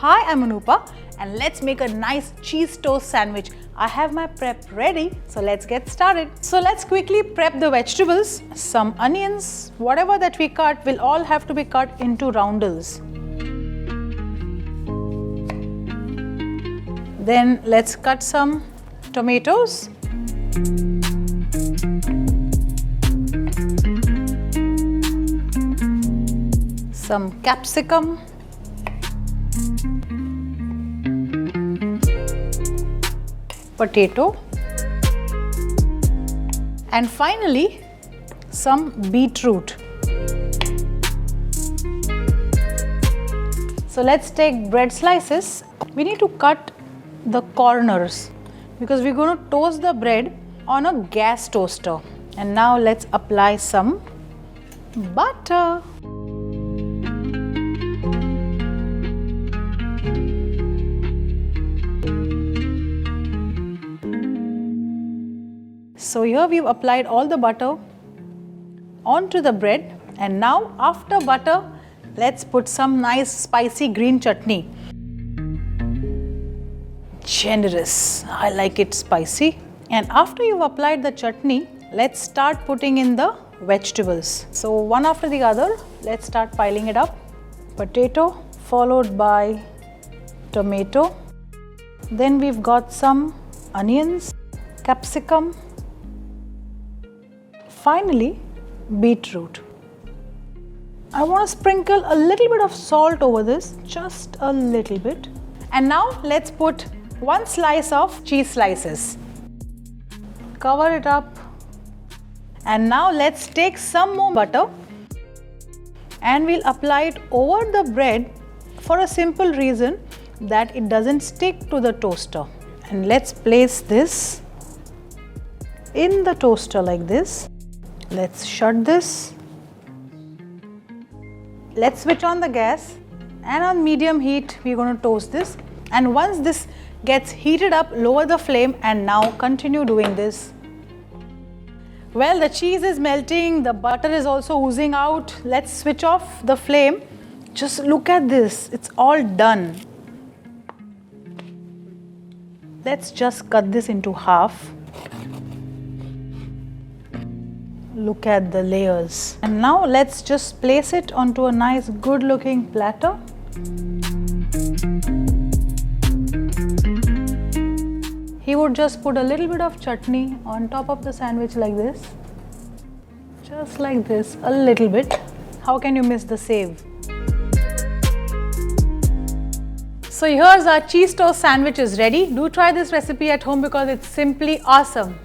Hi, I'm Anupa and let's make a nice cheese toast sandwich. I have my prep ready, so let's get started. So let's quickly prep the vegetables. Some onions, whatever that we cut will all have to be cut into roundels. Then let's cut some tomatoes. Some capsicum. Potato. And finally, some beetroot. So let's take bread slices. We need to cut the corners because we're going to toast the bread on a gas toaster. And now let's apply some butter. So here we've applied all the butter onto the bread, and now after butter, let's put some nice spicy green chutney. Generous, I like it spicy. And after you've applied the chutney, let's start putting in the vegetables. So one after the other, let's start piling it up. Potato followed by tomato. Then we've got some onions, capsicum. Finally, beetroot. I want to sprinkle a little bit of salt over this, just a little bit. And now let's put one slice of cheese slices. Cover it up. And now let's take some more butter and we'll apply it over the bread for a simple reason that it doesn't stick to the toaster. And let's place this in the toaster like this. Let's shut this. Let's switch on the gas, and on medium heat we're going to toast this. And once this gets heated up, lower the flame and now continue doing this. Well, the cheese is melting, the butter is also oozing out. Let's switch off the flame. Just look at this, it's all done. Let's just cut this into half. Look at the layers. And now let's just place it onto a nice good looking platter. He would just put a little bit of chutney on top of the sandwich like this. Just like this, a little bit. How can you miss the save? So here's our cheese toast sandwich is ready. Do try this recipe at home because it's simply awesome.